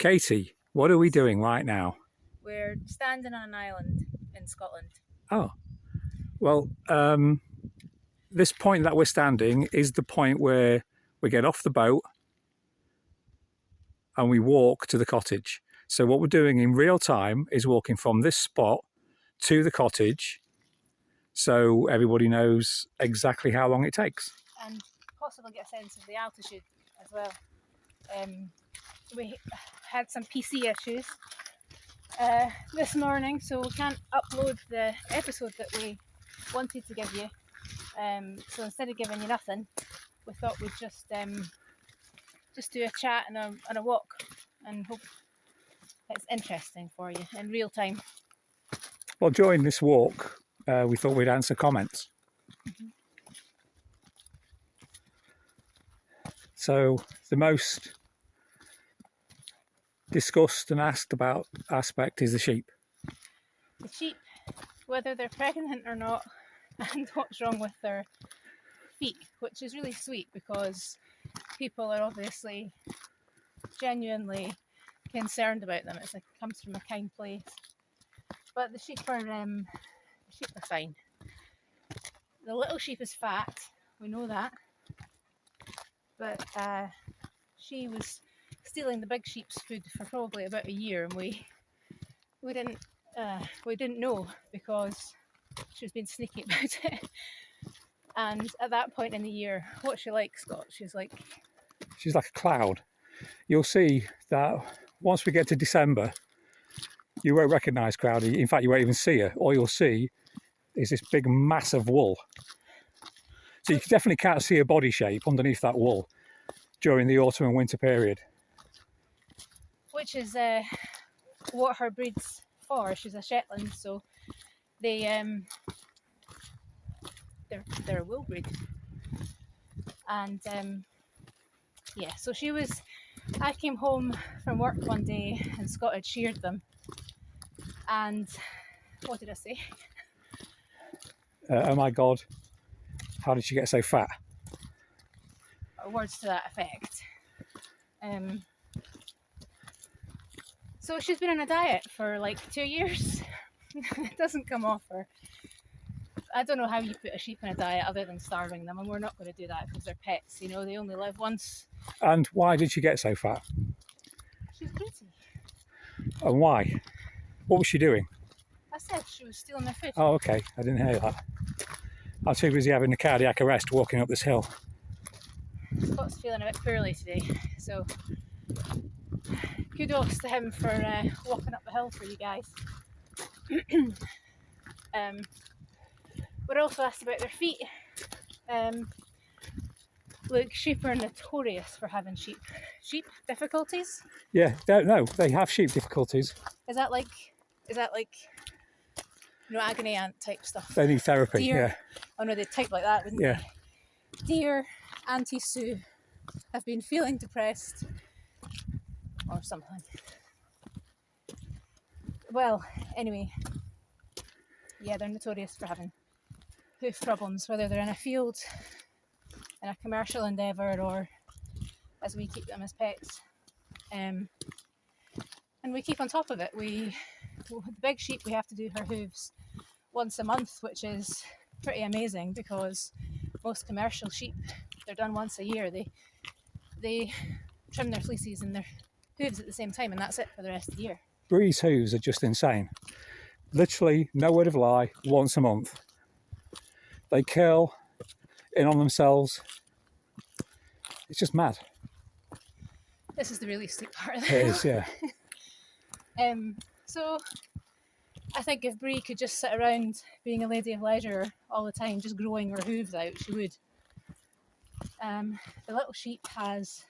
Katie, what are we doing right now? We're standing on an island in Scotland. Oh, well, this point that we're standing is the point where we get off the boat and we walk to the cottage. So what we're doing in real time is walking from this spot to the cottage, so everybody knows exactly how long it takes. And possibly get a sense of the altitude as well. We had some PC issues this morning, so we can't upload the episode that we wanted to give you. So instead of giving you nothing, we thought we'd just do a chat and a walk, and hope it's interesting for you in real time. Well, during this walk, we thought we'd answer comments. Mm-hmm. So the most discussed and asked about aspect is the sheep. The sheep, whether they're pregnant or not, and what's wrong with their feet, which is really sweet because people are obviously genuinely concerned about them. It comes from a kind place. But the sheep are fine. The little sheep is fat, we know that. But she was stealing the big sheep's food for probably about a year, and we didn't know because she was being sneaky about it. And at that point in the year, what's she like, Scott? She's like a cloud. You'll see that once we get to December, you won't recognise Crowdy. In fact, you won't even see her. All you'll see is this big mass of wool. So you definitely can't see her body shape underneath that wool during the autumn and winter period. Which is what her breed's for. She's a Shetland, so they're a wool breed. And yeah, so I came home from work one day and Scott had sheared them. And what did I say? Oh my God, how did she get so fat? Words to that effect. So she's been on a diet for like 2 years. It doesn't come off her. I don't know how you put a sheep on a diet other than starving them, and we're not going to do that because they're pets, they only live once. And why did she get so fat? She's pretty. And why? What was she doing? I said she was stealing their food. Oh, okay, I didn't hear that. I was too busy having a cardiac arrest walking up this hill. Scott's feeling a bit poorly today, so kudos to him for walking up the hill for you guys. We're also asked about their feet. Look, sheep are notorious for having sheep difficulties. Yeah, no, they have sheep difficulties. Is that like agony aunt type stuff? They need therapy. Dear, yeah. Oh no, they'd type like that, wouldn't they? Dear Auntie Sue, have been feeling depressed or something. Well, anyway, yeah, they're notorious for having hoof problems, whether they're in a field, in a commercial endeavour, or as we keep them as pets. And we keep on top of it. The big sheep, we have to do her hooves once a month, which is pretty amazing because most commercial sheep, they're done once a year. They trim their fleeces and their hooves at the same time, and that's it for the rest of the year. Bree's hooves are just insane. Literally, no word of lie, once a month. They curl in on themselves. It's just mad. This is the really steep part of it. It is, yeah. So I think if Bree could just sit around being a lady of leisure all the time, just growing her hooves out, she would. The little sheep has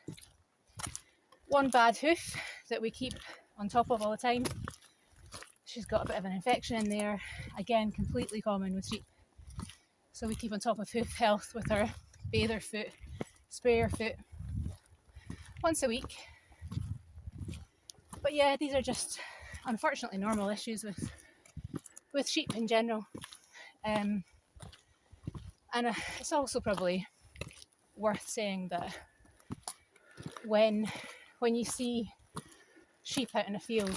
one bad hoof that we keep on top of all the time. She's got a bit of an infection in there, again completely common with sheep. So we keep on top of hoof health with our bather foot, sprayer foot, once a week. But yeah, these are just unfortunately normal issues with sheep in general. And it's also probably worth saying that when you see sheep out in a field,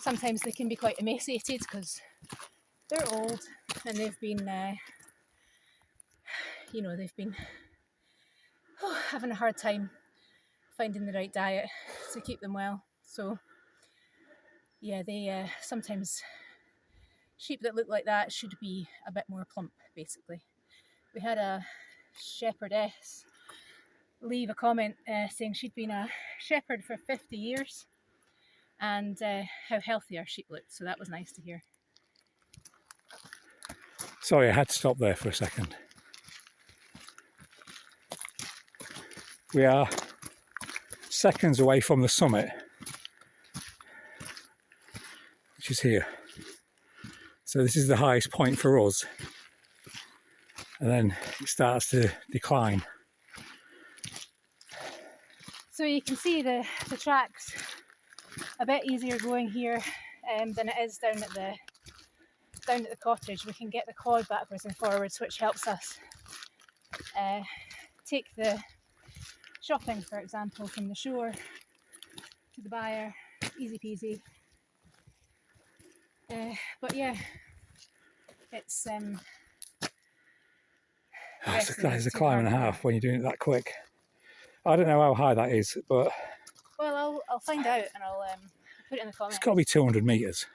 sometimes they can be quite emaciated because they're old and they've been, they've been having a hard time finding the right diet to keep them well. So yeah, they sometimes sheep that look like that should be a bit more plump, basically. We had a shepherdess leave a comment saying she'd been a shepherd for 50 years and how healthy our sheep looked, so that was nice to hear. Sorry, I had to stop there for a second. We are seconds away from the summit, which is here. So this is the highest point for us, and then it starts to decline. So you can see the tracks a bit easier going here than it is down at the cottage. We can get the quad backwards and forwards, which helps us take the shopping, for example, from the shore to the buyer, easy peasy. But yeah, it's that is a climb and a half when you're doing it that quick. I don't know how high that is, but well, I'll find out and I'll put it in the comments. it's got to be 200 metres.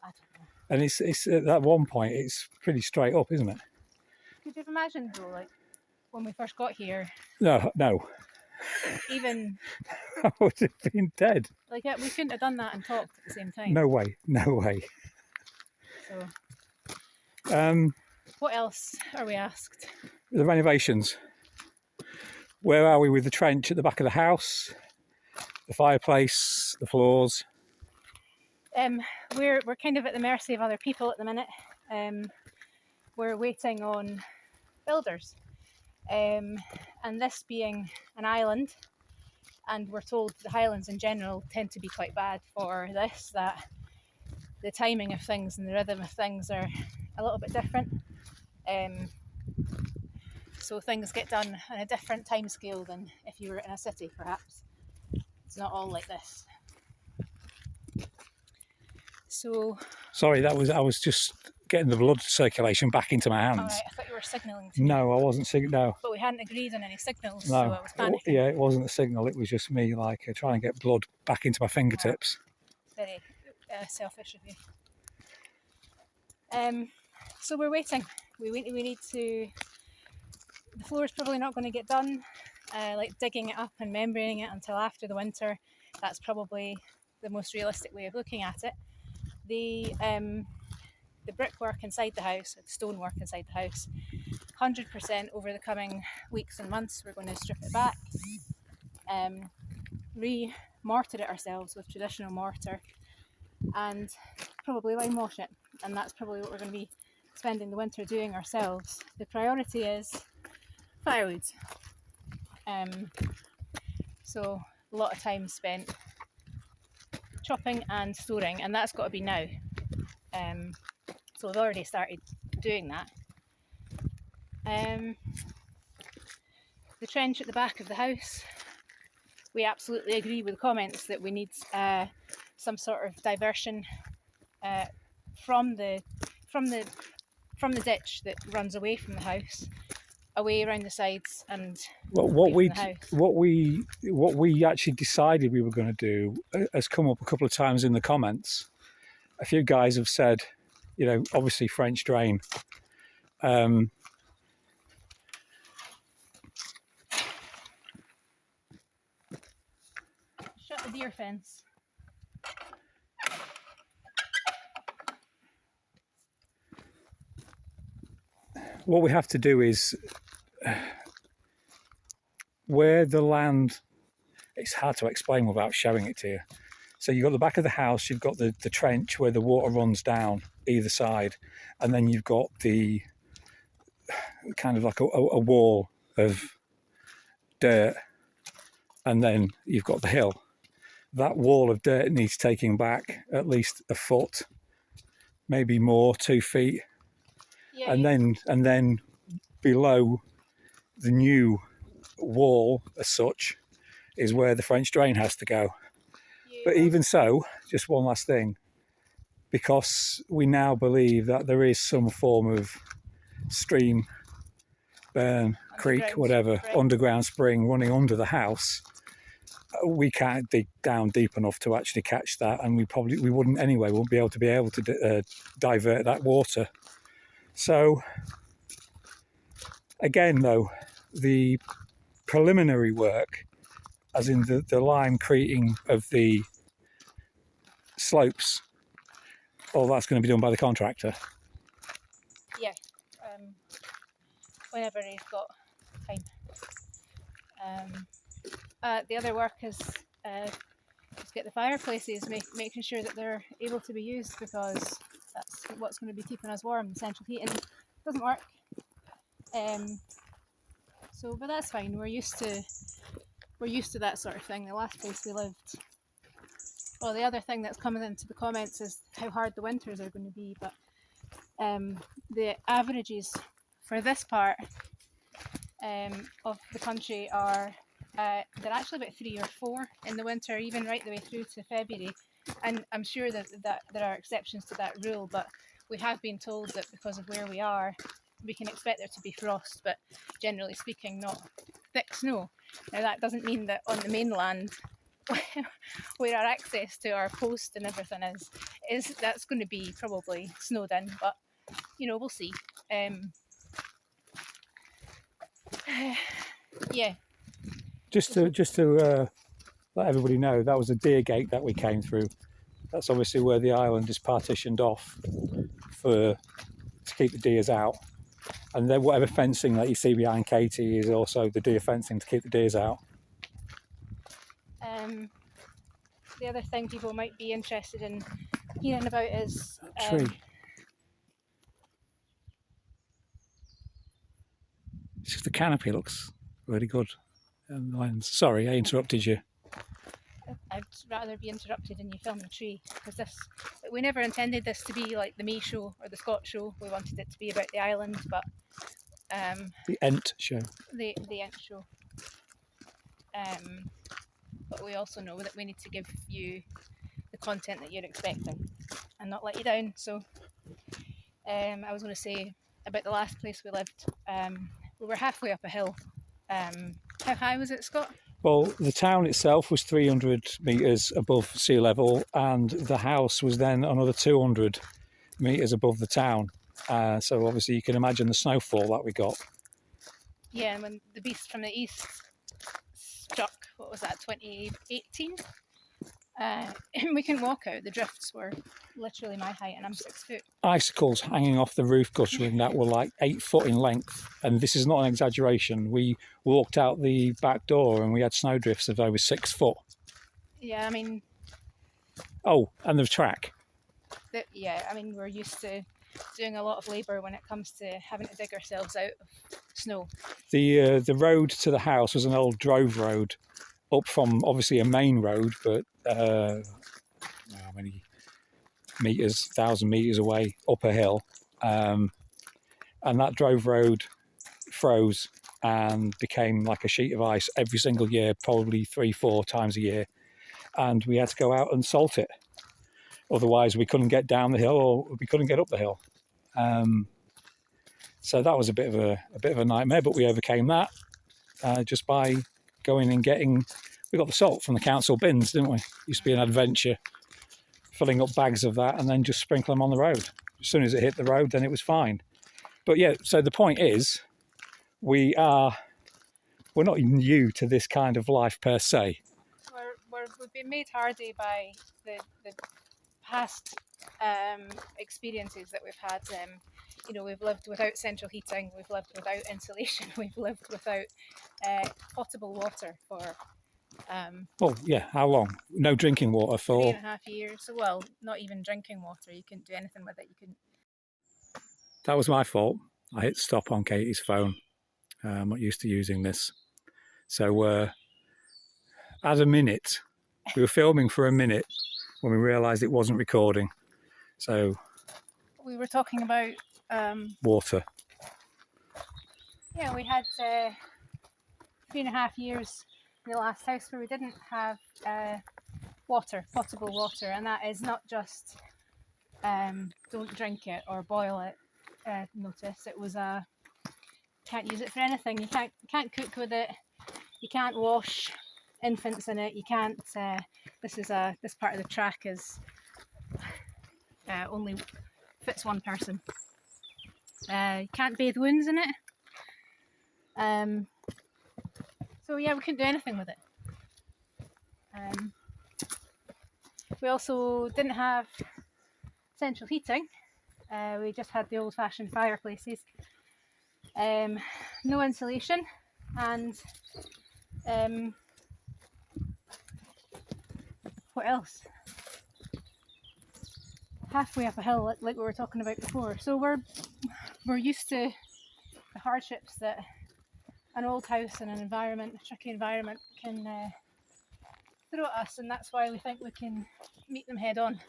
I don't know. And it's at that one point, it's pretty straight up, isn't it? Could you have imagined though, like when we first got here? No. Even I would have been dead. like we couldn't have done that and talked at the same time. No way. So, what else are we asked? The renovations. Where are we with the trench at the back of the house? The fireplace, the floors? We're kind of at the mercy of other people at the minute. We're waiting on builders. And this being an island, and we're told the Highlands in general tend to be quite bad for this, that the timing of things and the rhythm of things are a little bit different. So things get done on a different time scale than if you were in a city, perhaps. It's not all like this. So... Sorry, I was just getting the blood circulation back into my hands. All right, I thought you were signalling to me. No, I wasn't signaling. No. But we hadn't agreed on any signals, No. so I was panicking. Yeah, it wasn't a signal. It was just me, trying to get blood back into my fingertips. Very selfish of you. So we're waiting. We need to... The floor is probably not going to get done, like digging it up and membraning it until after the winter. That's probably the most realistic way of looking at it. The brickwork inside the house, the stonework inside the house, 100% over the coming weeks and months. We're going to strip it back, re-mortar it ourselves with traditional mortar, and probably lime wash it. And that's probably what we're going to be spending the winter doing ourselves. The priority is firewood. So a lot of time spent chopping and storing, and that's got to be now. So we've already started doing that. The trench at the back of the house, we absolutely agree with the comments that we need some sort of diversion from the ditch that runs away from the house, away around the sides and what we actually decided we were going to do has come up a couple of times in the comments. A few guys have said, obviously French drain. Shut the deer fence. What we have to do is where the land, it's hard to explain without showing it to you. So you've got the back of the house, you've got the trench where the water runs down either side, and then you've got the kind of like a wall of dirt, and then you've got the hill. That wall of dirt needs taking back at least a foot, maybe more, 2 feet. Yeah, and then below the new wall as such is where the French drain has to go. But even so, just one last thing, because we now believe that there is some form of stream, burn, creek, whatever, underground spring running under the house, we can't dig down deep enough to actually catch that, and we wouldn't anyway. Wouldn't be able to divert that water. So again, though, the preliminary work, as in the lime creating of the slopes, all that's going to be done by the contractor. Yeah, whenever he's got time. The other work is to get the fireplaces, making sure that they're able to be used, because that's what's going to be keeping us warm. The central heating doesn't work. But that's fine. We're used to that sort of thing. The last place we lived. Well, the other thing that's coming into the comments is how hard the winters are going to be. But the averages for this part of the country are they're actually about 3 or 4 in the winter, even right the way through to February. And I'm sure that there are exceptions to that rule, but we have been told that because of where we are, we can expect there to be frost, but generally speaking, not thick snow. Now, that doesn't mean that on the mainland, where our access to our coast and everything is that's going to be probably snowed in, but we'll see. Yeah. Just to let everybody know, that was a deer gate that we came through. That's obviously where the island is partitioned off to keep the deers out. And then whatever fencing that you see behind Katie is also the deer fencing to keep the deers out. The other thing people might be interested in hearing about is tree. It's just the canopy looks really good. Sorry, I interrupted you. I'd rather be interrupted and you film the tree, because we never intended this to be like the May show or the Scott show. We wanted it to be about the island, but the Ent show. The Ent show. But we also know that we need to give you the content that you're expecting and not let you down. So I was going to say about the last place we lived. We were halfway up a hill. How high was it, Scott? Well, the town itself was 300 metres above sea level, and the house was then another 200 metres above the town. So obviously you can imagine the snowfall that we got. Yeah, and when the beast from the east struck, what was that, 2018? We couldn't walk out. The drifts were literally my height, and I'm 6 foot. Icicles hanging off the roof guttering that were like 8 foot in length, and this is not an exaggeration. We walked out the back door and we had snowdrifts of over 6 foot. Yeah, I mean. Oh, and the track. We're used to doing a lot of labour when it comes to having to dig ourselves out of snow. The road to the house was an old drove road, up from obviously a main road, but how many meters, 1,000 meters away up a hill, and that drove road froze and became like a sheet of ice every single year, probably 3-4 times a year, and we had to go out and salt it. Otherwise, we couldn't get down the hill or we couldn't get up the hill. So that was a bit of a nightmare, but we overcame that just by going and getting. We got the salt from the council bins, didn't we? It used to be an adventure, filling up bags of that and then just sprinkle them on the road. As soon as it hit the road, then it was fine. But yeah, so the point is, we're not new to this kind of life per se. We've been made hardy by the past experiences that we've had. We've lived without central heating, we've lived without insulation, we've lived without potable water for how long? No drinking water for 3.5 years. Well, not even drinking water. You couldn't do anything with it. You couldn't. That was my fault. I hit stop on Katie's phone. I'm not used to using this. So at a minute, we were filming for a minute when we realised it wasn't recording. So we were talking about water. Yeah, we had 3.5 years in the last house where we didn't have water, potable water, and that is not just don't drink it or boil it. Notice it was a can't use it for anything. You can't cook with it. You can't wash infants in it. You can't. This part of the track is only fits one person. You can't bathe wounds in it. So yeah, we couldn't do anything with it. We also didn't have central heating. We just had the old-fashioned fireplaces. No insulation, and what else? Halfway up a hill, like we were talking about before. So we're used to the hardships that an old house and an environment, a tricky environment, can throw at us, and that's why we think we can meet them head on.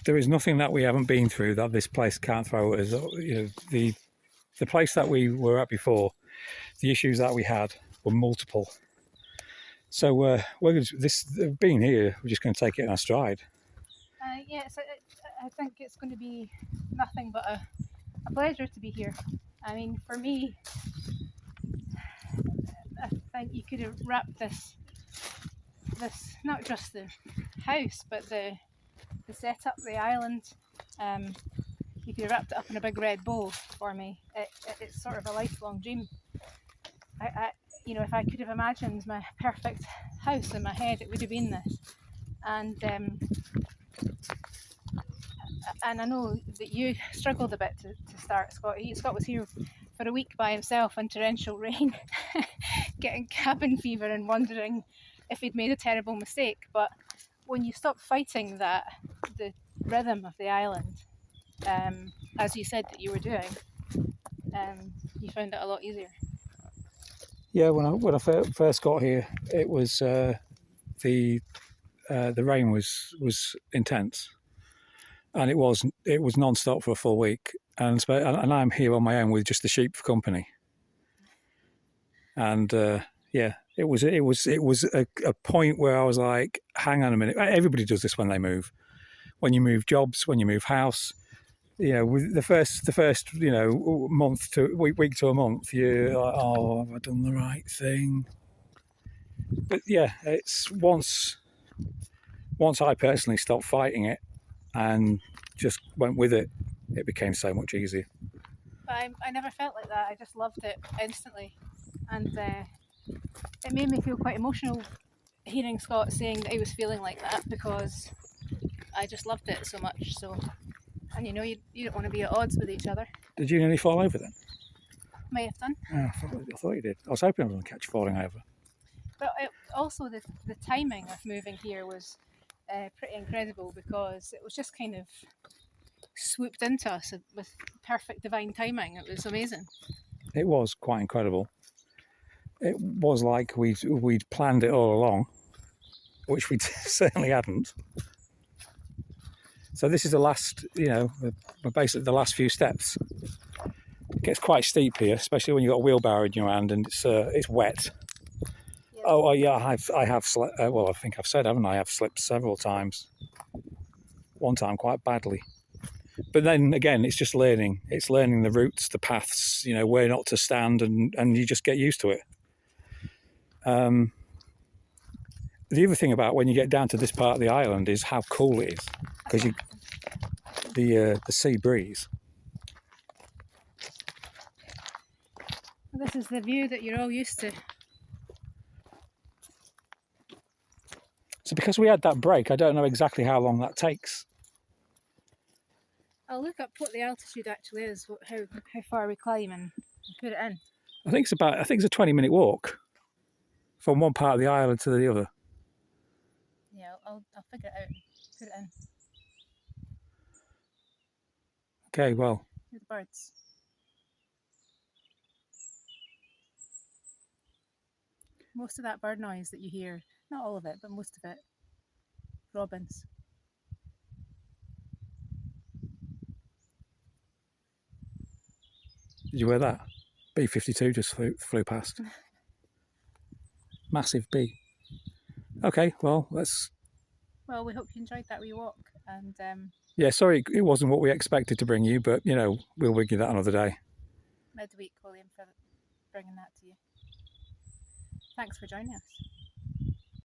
There is nothing that we haven't been through that this place can't throw at us. You know, the place that we were at before, the issues that we had were multiple. So being here, we're just going to take it in our stride. Yeah, so I think it's going to be nothing but a pleasure to be here. I mean, for me, I think you could have wrapped this not just the house, but the setup, the island. You could have wrapped it up in a big red bow for me. It's sort of a lifelong dream. If I could have imagined my perfect house in my head, it would have been this. And I know that you struggled a bit to start, Scott. Scott was here for a week by himself in torrential rain, getting cabin fever and wondering if he'd made a terrible mistake. But when you stop fighting the rhythm of the island, as you said that you were doing, you found it a lot easier. Yeah, when I first got here, it was the rain was intense, and it was non-stop for a full week, and I'm here on my own with just the sheep for company, and yeah, it was a point where I was like, hang on a minute. Everybody does this when they move. When you move jobs, when you move house, with the first month to week to a month, you're like, oh, have I done the right thing? But yeah, it's once I personally stopped fighting it and just went with it, it became so much easier. I never felt like that. I just loved it instantly, and it made me feel quite emotional hearing Scott saying that he was feeling like that, because I just loved it so much. So, and you don't want to be at odds with each other. Did you nearly fall over then? May have done. Oh, I thought you did. I was hoping I wouldn't catch you falling over. But also the timing of moving here was pretty incredible, because it was just kind of swooped into us with perfect divine timing. It was amazing. It was quite incredible. It was like we'd planned it all along, which we certainly hadn't. So this is the last, basically the last few steps. It gets quite steep here, especially when you've got a wheelbarrow in your hand and it's wet. Yeah. Oh yeah, I have slipped. Well, I think I've said, haven't I? I've slipped several times. One time quite badly. But then again, it's just learning. It's learning the routes, the paths, where not to stand, and you just get used to it. The other thing about when you get down to this part of the island is how cool it is, because the sea breeze. This is the view that you're all used to. So because we had that break, I don't know exactly how long that takes. I'll look up what the altitude actually is, how far we climb, and put it in. I think it's a 20-minute walk from one part of the island to the other. Yeah, I'll figure it out and put it in. Okay, well. Hear the birds. Most of that bird noise that you hear, not all of it, but most of it, robins. Did you hear that? B-52 just flew past. Massive bee. Okay, well, let's... Well, we hope you enjoyed that wee walk, and Yeah, sorry it wasn't what we expected to bring you, but, you know, we'll bring you that another day. midweek we'll aim for bringing that to you. Thanks for joining us.